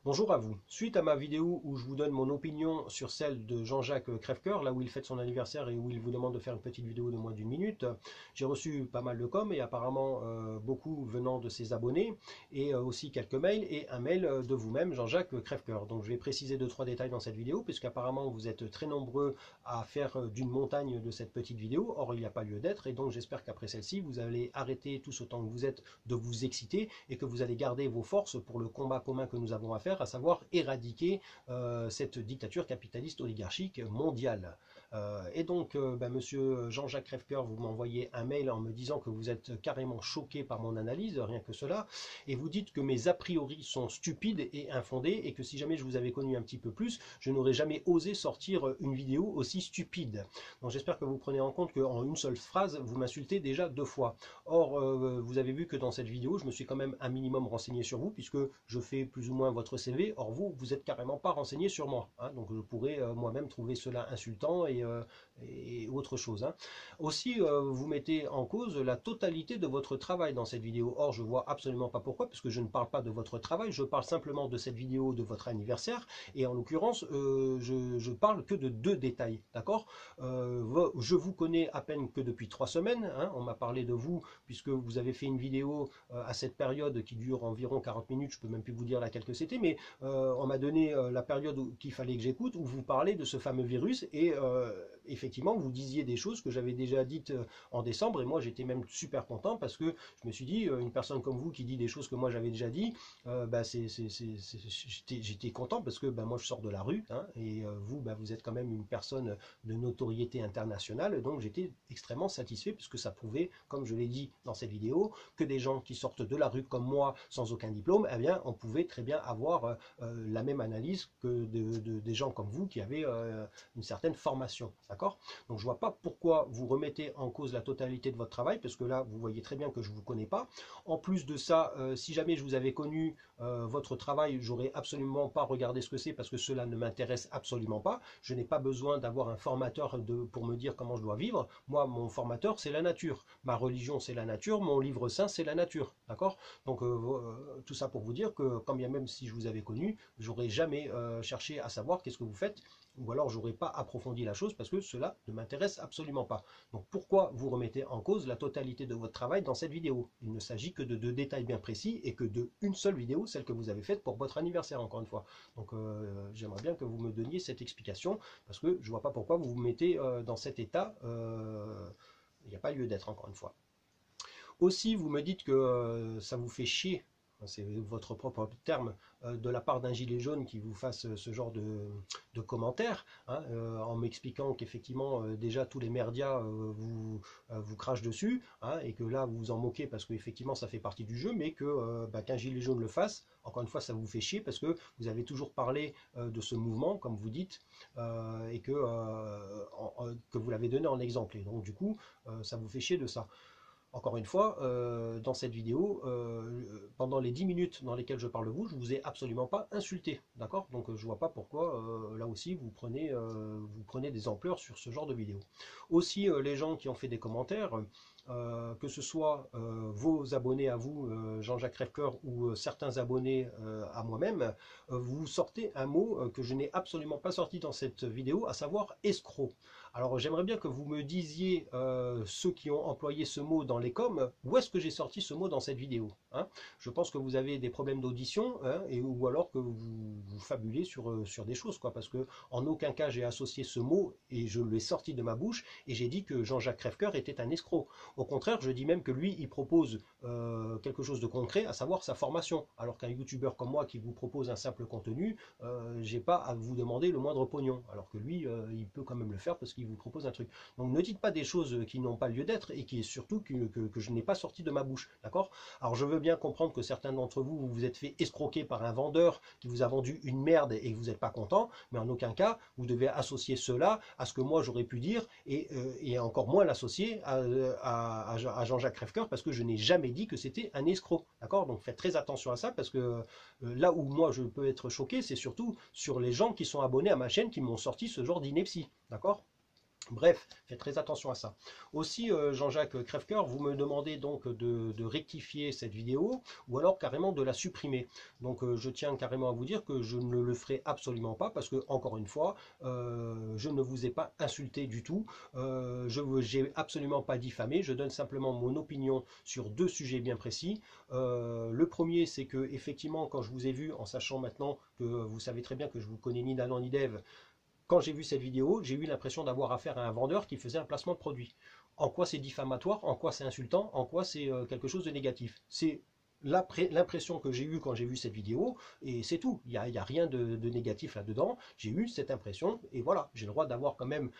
Bonjour à vous. Suite à ma vidéo où je vous donne mon opinion sur celle de Jean-Jacques Crèvecoeur, là où il fête son anniversaire et où il vous demande de faire une petite vidéo de moins d'une minute, j'ai reçu pas mal de com et apparemment beaucoup venant de ses abonnés et aussi quelques mails et un mail de vous-même, Jean-Jacques Crèvecoeur. Donc je vais préciser 2-3 détails dans cette vidéo puisqu'apparemment vous êtes très nombreux à faire d'une montagne de cette petite vidéo. Or il n'y a pas lieu d'être et donc j'espère qu'après celle-ci vous allez arrêter tout ce temps que vous êtes de vous exciter et que vous allez garder vos forces pour le combat commun que nous avons à faire, à savoir éradiquer cette dictature capitaliste oligarchique mondiale. Et donc, monsieur Jean-Jacques Crèvecoeur, vous m'envoyez un mail en me disant que vous êtes carrément choqué par mon analyse, rien que cela, et vous dites que mes a priori sont stupides et infondés, et que si jamais je vous avais connu un petit peu plus, je n'aurais jamais osé sortir une vidéo aussi stupide. Donc j'espère que vous prenez en compte qu'en une seule phrase, vous m'insultez déjà 2 fois. Or, vous avez vu que dans cette vidéo, je me suis quand même un minimum renseigné sur vous, puisque je fais plus ou moins votre CV. Or, vous êtes carrément pas renseigné sur moi. Hein, donc, je pourrais moi-même trouver cela insultant et autre chose. Hein. Aussi, vous mettez en cause la totalité de votre travail dans cette vidéo. Or, je vois absolument pas pourquoi, puisque je ne parle pas de votre travail, je parle simplement de cette vidéo de votre anniversaire. Et en l'occurrence, je parle que de 2 détails. D'accord. Je vous connais à peine que depuis 3 semaines. Hein, on m'a parlé de vous puisque vous avez fait une vidéo à cette période qui dure environ 40 minutes, je peux même plus vous dire laquelle que c'était, mais on m'a donné la période qu'il fallait que j'écoute, où vous parlez de ce fameux virus, et effectivement, vous disiez des choses que j'avais déjà dites en décembre, et moi j'étais même super content, parce que je me suis dit, une personne comme vous qui dit des choses que moi j'avais déjà dit, j'étais content, parce que moi je sors de la rue, hein, et vous, vous êtes quand même une personne de notoriété internationale, donc j'étais extrêmement satisfait, puisque ça prouvait, comme je l'ai dit dans cette vidéo, que des gens qui sortent de la rue comme moi sans aucun diplôme, eh bien on pouvait très bien avoir la même analyse que des gens comme vous qui avaient une certaine formation, d'accord? Donc je vois pas pourquoi vous remettez en cause la totalité de votre travail, parce que là vous voyez très bien que je vous connais pas. En plus de ça, si jamais je vous avais connu votre travail, j'aurais absolument pas regardé ce que c'est, parce que cela ne m'intéresse absolument pas. Je n'ai pas besoin d'avoir un formateur pour me dire comment je dois vivre. Moi, mon formateur, c'est la nature. Ma religion, c'est la nature. Mon livre saint, c'est la nature. D'accord? Donc, tout ça pour vous dire que, quand bien même si je vous avais connu, j'aurais jamais cherché à savoir qu'est-ce que vous faites, ou alors j'aurais pas approfondi la chose, parce que cela ne m'intéresse absolument pas. Donc, pourquoi vous remettez en cause la totalité de votre travail dans cette vidéo? Il ne s'agit que de 2 détails bien précis, et que de une seule vidéo, celle que vous avez faite pour votre anniversaire, encore une fois. Donc, j'aimerais bien que vous me donniez cette explication, parce que je vois pas pourquoi vous vous mettez dans cet état. Il n'y a pas lieu d'être, encore une fois. Aussi, vous me dites que ça vous fait chier, c'est votre propre terme, de la part d'un gilet jaune qui vous fasse ce genre de commentaires, hein, en m'expliquant qu'effectivement déjà tous les merdias vous crachent dessus, hein, et que là vous vous en moquez parce qu'effectivement ça fait partie du jeu, mais que qu'un gilet jaune le fasse, encore une fois ça vous fait chier, parce que vous avez toujours parlé de ce mouvement, comme vous dites, et que vous l'avez donné en exemple, et donc du coup ça vous fait chier de ça. Encore une fois, dans cette vidéo, pendant les 10 minutes dans lesquelles je parle de vous, je ne vous ai absolument pas insulté, d'accord? Donc je ne vois pas pourquoi, là aussi, vous prenez des ampleurs sur ce genre de vidéo. Aussi, les gens qui ont fait des commentaires, que ce soit vos abonnés à vous, Jean-Jacques Crèvecoeur, ou certains abonnés à moi-même, vous sortez un mot que je n'ai absolument pas sorti dans cette vidéo, à savoir escroc. Alors j'aimerais bien que vous me disiez, ceux qui ont employé ce mot dans les coms, où est-ce que j'ai sorti ce mot dans cette vidéo, hein? Je pense que vous avez des problèmes d'audition, hein, ou alors que vous fabulez sur des choses, quoi, parce que en aucun cas j'ai associé ce mot et je l'ai sorti de ma bouche et j'ai dit que Jean-Jacques Crèvecoeur était un escroc. Au contraire, je dis même que lui, il propose quelque chose de concret, à savoir sa formation, alors qu'un youtubeur comme moi qui vous propose un simple contenu, j'ai pas à vous demander le moindre pognon, alors que lui, il peut quand même le faire parce qu'il vous propose un truc. Donc ne dites pas des choses qui n'ont pas lieu d'être et qui est surtout que je n'ai pas sorti de ma bouche, d'accord? Alors je veux bien comprendre que certains d'entre vous, vous vous êtes fait escroquer par un vendeur qui vous a vendu une merde et que vous n'êtes pas content, mais en aucun cas vous devez associer cela à ce que moi j'aurais pu dire, et encore moins l'associer à Jean-Jacques Crèvecoeur, parce que je n'ai jamais dit que c'était un escroc, d'accord? Donc faites très attention à ça, parce que là où moi je peux être choqué, c'est surtout sur les gens qui sont abonnés à ma chaîne qui m'ont sorti ce genre d'ineptie, d'accord? Bref, faites très attention à ça. Aussi, Jean-Jacques Crèvecoeur, vous me demandez donc de rectifier cette vidéo ou alors carrément de la supprimer. Donc je tiens carrément à vous dire que je ne le ferai absolument pas parce que, encore une fois, je ne vous ai pas insulté du tout. Je n'ai absolument pas diffamé. Je donne simplement mon opinion sur deux sujets bien précis. Le premier, c'est que effectivement, quand je vous ai vu, en sachant maintenant que vous savez très bien que je vous connais ni d'Adam ni d'Ève, quand j'ai vu cette vidéo, j'ai eu l'impression d'avoir affaire à un vendeur qui faisait un placement de produit. En quoi c'est diffamatoire, en quoi c'est insultant, en quoi c'est quelque chose de négatif. C'est l'impression que j'ai eue quand j'ai vu cette vidéo, et c'est tout. Il y a rien de négatif là-dedans. J'ai eu cette impression, et voilà, j'ai le droit d'avoir quand même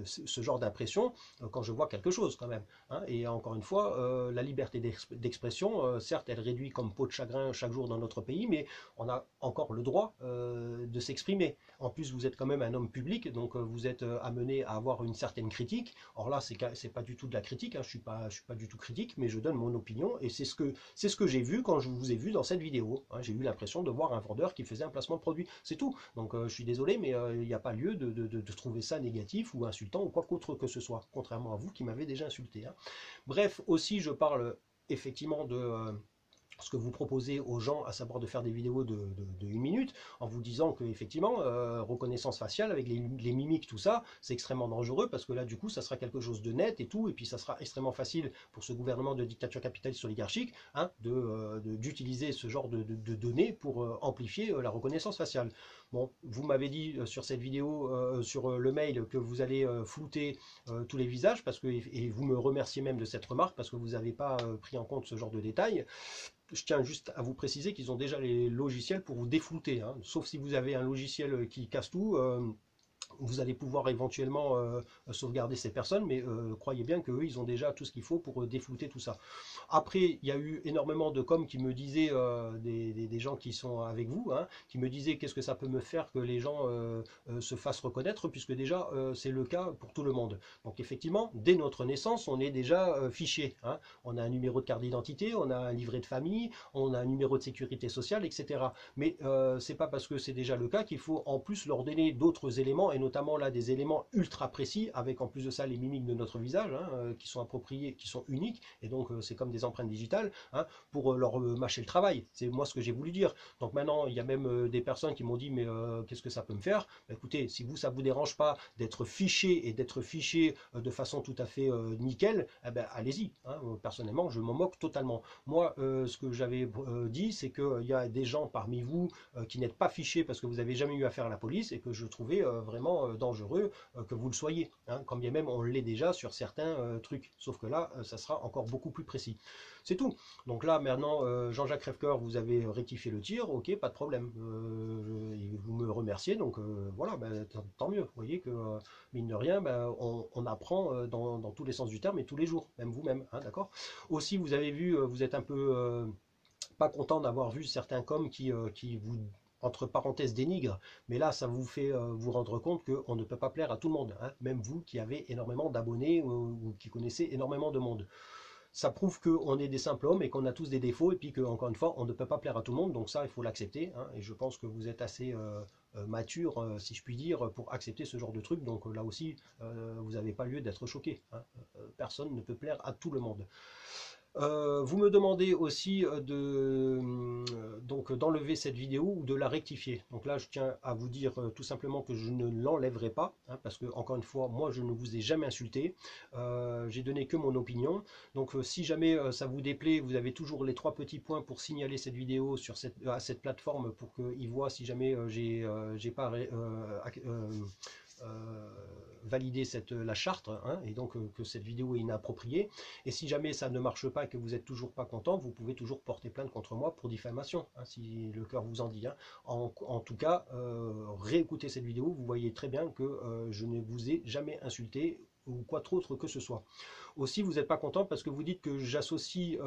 ce genre d'impression quand je vois quelque chose quand même. Hein. Et encore une fois, la liberté d'expression, certes, elle réduit comme peau de chagrin chaque jour dans notre pays, mais on a encore le droit de s'exprimer. En plus, vous êtes quand même un homme public, donc vous êtes amené à avoir une certaine critique. Or là, c'est pas du tout de la critique, hein. Je suis pas du tout critique, mais je donne mon opinion et c'est ce que j'ai vu quand je vous ai vu dans cette vidéo. Hein. J'ai eu l'impression de voir un vendeur qui faisait un placement de produit, c'est tout. Donc je suis désolé, mais il n'y a pas lieu de trouver ça négatif ou insultant ou quoi qu'autre que ce soit, contrairement à vous qui m'avez déjà insulté. Hein. Bref, aussi je parle effectivement de ce que vous proposez aux gens, à savoir de faire des vidéos de 1 minute, en vous disant que effectivement, reconnaissance faciale avec les mimiques, tout ça, c'est extrêmement dangereux parce que là, du coup, ça sera quelque chose de net et tout, et puis ça sera extrêmement facile pour ce gouvernement de dictature capitaliste oligarchique hein, d'utiliser ce genre de données pour amplifier la reconnaissance faciale. Bon, vous m'avez dit sur cette vidéo, sur le mail, que vous allez flouter tous les visages, parce que, et vous me remerciez même de cette remarque, parce que vous n'avez pas pris en compte ce genre de détails. Je tiens juste à vous préciser qu'ils ont déjà les logiciels pour vous déflouter, hein. Sauf si vous avez un logiciel qui casse tout, vous allez pouvoir éventuellement sauvegarder ces personnes, mais croyez bien qu'eux, ils ont déjà tout ce qu'il faut pour déflouter tout ça. Après, il y a eu énormément de com qui me disaient, des gens qui sont avec vous, hein, qui me disaient qu'est-ce que ça peut me faire que les gens se fassent reconnaître, puisque déjà c'est le cas pour tout le monde. Donc effectivement, dès notre naissance, on est déjà fiché. Hein. On a un numéro de carte d'identité, on a un livret de famille, on a un numéro de sécurité sociale, etc. Mais c'est pas parce que c'est déjà le cas qu'il faut en plus leur donner d'autres éléments, et notamment là des éléments ultra précis, avec en plus de ça les mimiques de notre visage, hein, qui sont appropriés, qui sont uniques, et donc c'est comme des empreintes digitales, hein, pour leur mâcher le travail. C'est moi ce que j'ai voulu dire. Donc maintenant, il y a même des personnes qui m'ont dit, mais qu'est-ce que ça peut me faire? Bah, écoutez, si vous, ça vous dérange pas d'être fiché, et d'être fiché de façon tout à fait nickel, eh ben, allez-y. Hein. Personnellement, je m'en moque totalement. Moi, ce que j'avais dit, c'est qu'il y a des gens parmi vous qui n'êtes pas fichés parce que vous n'avez jamais eu affaire à la police, et que je trouvais vraiment dangereux que vous le soyez, hein, quand bien même on l'est déjà sur certains trucs, sauf que là ça sera encore beaucoup plus précis, c'est tout. Donc là maintenant, Jean-Jacques Crèvecoeur, vous avez rectifié le tir, ok, pas de problème, vous me remerciez, donc voilà, ben, tant mieux. Vous voyez que mine de rien, ben, on apprend dans tous les sens du terme et tous les jours, même vous-même, hein, d'accord. Aussi, vous avez vu, vous êtes un peu pas content d'avoir vu certains coms qui vous, entre parenthèses, dénigrent, mais là ça vous fait vous rendre compte qu'on ne peut pas plaire à tout le monde, hein, même vous qui avez énormément d'abonnés ou qui connaissez énormément de monde. Ça prouve qu'on est des simples hommes et qu'on a tous des défauts, et puis qu'encore une fois on ne peut pas plaire à tout le monde, donc ça il faut l'accepter, hein, et je pense que vous êtes assez mature, si je puis dire, pour accepter ce genre de truc, donc là aussi vous n'avez pas lieu d'être choqué, hein. Personne ne peut plaire à tout le monde. Vous me demandez aussi donc d'enlever cette vidéo ou de la rectifier. Donc là, je tiens à vous dire tout simplement que je ne l'enlèverai pas, hein, parce que encore une fois, moi, je ne vous ai jamais insulté. J'ai donné que mon opinion. Donc si jamais ça vous déplaît, vous avez toujours les 3 petits points pour signaler cette vidéo sur à cette plateforme pour qu'ils voient si jamais j'ai pas valider la charte, hein, et donc que cette vidéo est inappropriée. Et si jamais ça ne marche pas et que vous n'êtes toujours pas content, vous pouvez toujours porter plainte contre moi pour diffamation, hein, si le cœur vous en dit. Hein. En tout cas, réécoutez cette vidéo, vous voyez très bien que je ne vous ai jamais insulté ou quoi d'autre que ce soit. Aussi, vous n'êtes pas content parce que vous dites que j'associe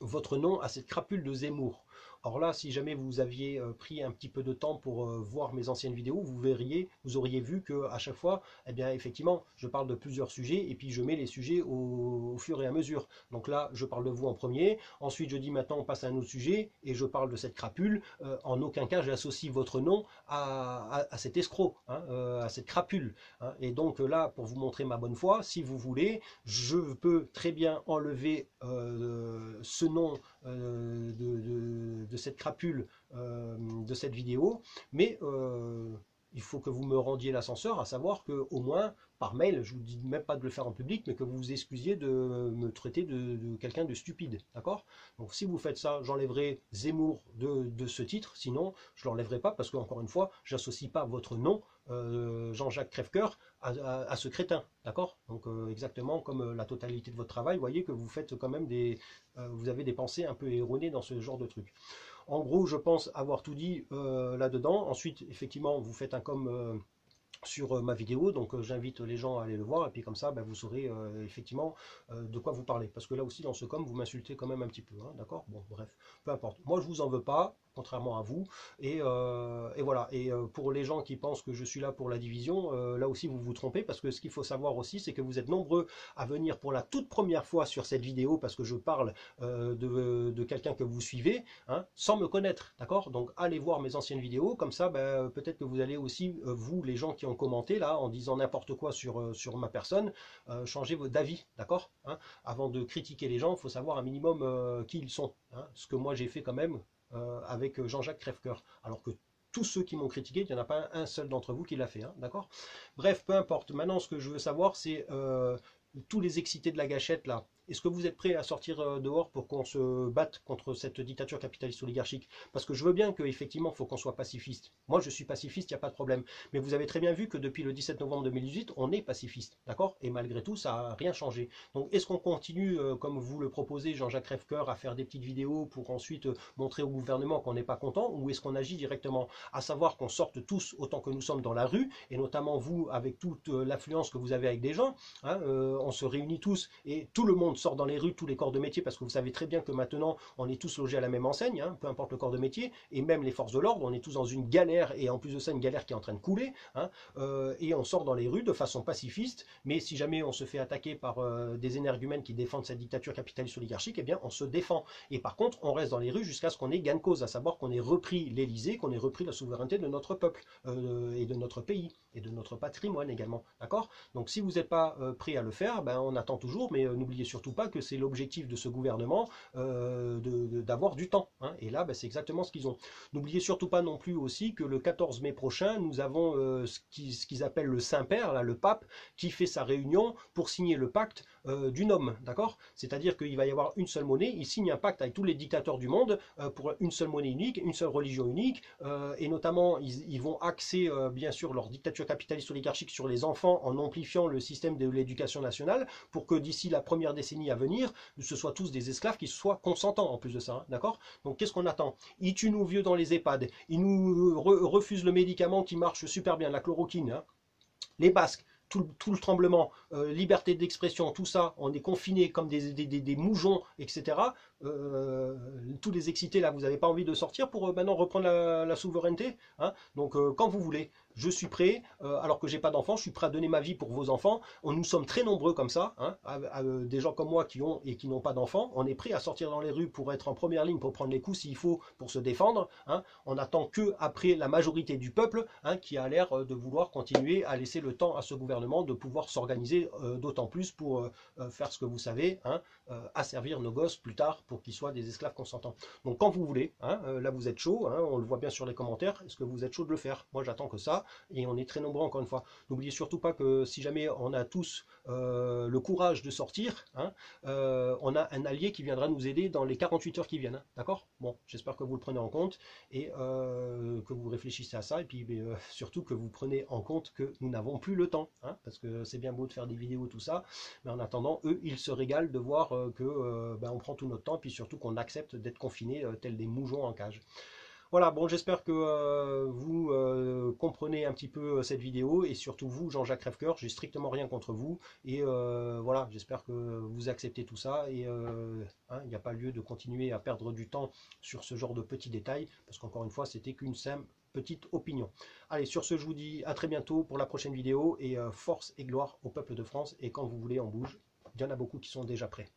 votre nom à cette crapule de Zemmour. Alors là, si jamais vous aviez pris un petit peu de temps pour voir mes anciennes vidéos, vous auriez vu que à chaque fois, eh bien effectivement, je parle de plusieurs sujets et puis je mets les sujets au fur et à mesure. Donc là, je parle de vous en premier, ensuite je dis maintenant on passe à un autre sujet et je parle de cette crapule. En aucun cas, j'associe votre nom à cet escroc, hein, à cette crapule, hein. Et donc là, pour vous montrer ma bonne foi, si vous voulez, je peux très bien enlever ce nom de cette crapule de cette vidéo, mais il faut que vous me rendiez l'ascenseur, à savoir que au moins par mail, je vous dis même pas de le faire en public, mais que vous vous excusiez de me traiter de quelqu'un de stupide, d'accord? Donc si vous faites ça, j'enlèverai Zemmour de ce titre, sinon je l'enlèverai pas parce que encore une fois, j'associe pas votre nom Jean-Jacques Crèvecoeur à ce crétin, d'accord? Donc exactement comme la totalité de votre travail, vous voyez que vous faites quand même vous avez des pensées un peu erronées dans ce genre de truc. En gros, je pense avoir tout dit là-dedans. Ensuite, effectivement, vous faites un com sur ma vidéo, donc j'invite les gens à aller le voir, et puis comme ça, ben, vous saurez effectivement de quoi vous parlez. Parce que là aussi, dans ce com, vous m'insultez quand même un petit peu, hein, d'accord? Bon, bref, peu importe. Moi, je vous en veux pas, contrairement à vous, et voilà. Et pour les gens qui pensent que je suis là pour la division, là aussi, vous vous trompez, parce que ce qu'il faut savoir aussi, c'est que vous êtes nombreux à venir pour la toute première fois sur cette vidéo, parce que je parle de quelqu'un que vous suivez, hein, sans me connaître, d'accord? Donc, allez voir mes anciennes vidéos, comme ça, ben, peut-être que vous allez aussi, vous, les gens qui ont commenté là en disant n'importe quoi sur ma personne, changer d'avis, d'accord, hein. Avant de critiquer les gens, il faut savoir un minimum qui ils sont, hein, ce que moi j'ai fait quand même avec Jean-Jacques Crèvecoeur, alors que tous ceux qui m'ont critiqué, il n'y en a pas un seul d'entre vous qui l'a fait, hein, d'accord. Bref, peu importe. Maintenant, ce que je veux savoir, c'est tous les excités de la gâchette là. Est-ce que vous êtes prêts à sortir dehors pour qu'on se batte contre cette dictature capitaliste oligarchique? Parce que je veux bien qu'effectivement, il faut qu'on soit pacifiste. Moi, je suis pacifiste, il n'y a pas de problème. Mais vous avez très bien vu que depuis le 17 novembre 2018, on est pacifiste, d'accord? Et malgré tout, ça n'a rien changé. Donc, est-ce qu'on continue, comme vous le proposez, Jean-Jacques Crèvecoeur, à faire des petites vidéos pour ensuite montrer au gouvernement qu'on n'est pas content? Ou est-ce qu'on agit directement? À savoir qu'on sorte tous autant que nous sommes dans la rue, et notamment vous, avec toute l'affluence que vous avez avec des gens, hein, on se réunit tous et tout le monde sort dans les rues, tous les corps de métier, parce que vous savez très bien que maintenant, on est tous logés à la même enseigne, hein, peu importe le corps de métier, et même les forces de l'ordre, on est tous dans une galère, et en plus de ça, une galère qui est en train de couler, hein, et on sort dans les rues de façon pacifiste, mais si jamais on se fait attaquer par des énergumènes qui défendent cette dictature capitaliste oligarchique, eh bien, on se défend. Et par contre, on reste dans les rues jusqu'à ce qu'on ait gain de cause, à savoir qu'on ait repris l'Élysée, qu'on ait repris la souveraineté de notre peuple, et de notre pays, et de notre patrimoine également, d'accord? Donc si vous n'êtes pas prêt à le faire, ben, on attend toujours, mais n'oubliez surtout pas que c'est l'objectif de ce gouvernement d'avoir du temps, hein. Et là, ben, c'est exactement ce qu'ils ont. N'oubliez surtout pas non plus aussi que le 14 mai prochain, nous avons ce qu'ils appellent le Saint-Père, là, le pape, qui fait sa réunion pour signer le pacte du nome, d'accord? C'est-à-dire qu'il va y avoir une seule monnaie, il signe un pacte avec tous les dictateurs du monde pour une seule monnaie unique, une seule religion unique, et notamment ils vont axer bien sûr leur dictature capitaliste oligarchique sur les enfants en amplifiant le système de l'éducation nationale pour que d'ici la première décennie à venir, ce soit tous des esclaves qui soient consentants en plus de ça, hein, d'accord? Donc qu'est-ce qu'on attend? Ils tuent nos vieux dans les EHPAD, ils nous refusent le médicament qui marche super bien, la chloroquine, hein. Les Basques, tout le tremblement, liberté d'expression, tout ça, on est confinés comme des moujons, etc. Tous les excités là, vous n'avez pas envie de sortir pour maintenant reprendre la souveraineté, hein. Donc quand vous voulez, je suis prêt, alors que j'ai pas d'enfants, je suis prêt à donner ma vie pour vos enfants. Nous sommes très nombreux comme ça, hein, des gens comme moi qui ont et qui n'ont pas d'enfants. On est prêt à sortir dans les rues pour être en première ligne, pour prendre les coups s'il faut, pour se défendre, hein. On attend que après la majorité du peuple, hein, qui a l'air de vouloir continuer à laisser le temps à ce gouvernement de pouvoir s'organiser d'autant plus pour faire ce que vous savez, hein, asservir nos gosses plus tard pour qu'ils soient des esclaves consentants. Donc quand vous voulez, hein, là vous êtes chaud, hein, on le voit bien sur les commentaires, est-ce que vous êtes chaud de le faire? Moi j'attends que ça, et on est très nombreux encore une fois. N'oubliez surtout pas que si jamais on a tous le courage de sortir, hein, on a un allié qui viendra nous aider dans les 48 heures qui viennent, hein, d'accord? Bon, j'espère que vous le prenez en compte, et que vous réfléchissez à ça, et puis surtout que vous prenez en compte que nous n'avons plus le temps, hein, parce que c'est bien beau de faire des vidéos, tout ça, mais en attendant, eux, ils se régalent de voir que ben, on prend tout notre temps, et puis surtout qu'on accepte d'être confinés tels des moujons en cage. Voilà, bon, j'espère que vous comprenez un petit peu cette vidéo et surtout vous, Jean-Jacques Crèvecoeur, j'ai strictement rien contre vous et voilà, j'espère que vous acceptez tout ça et hein, il n'y a pas lieu de continuer à perdre du temps sur ce genre de petits détails parce qu'encore une fois, c'était qu'une simple petite opinion. Allez, sur ce, je vous dis à très bientôt pour la prochaine vidéo et force et gloire au peuple de France et quand vous voulez, on bouge. Il y en a beaucoup qui sont déjà prêts.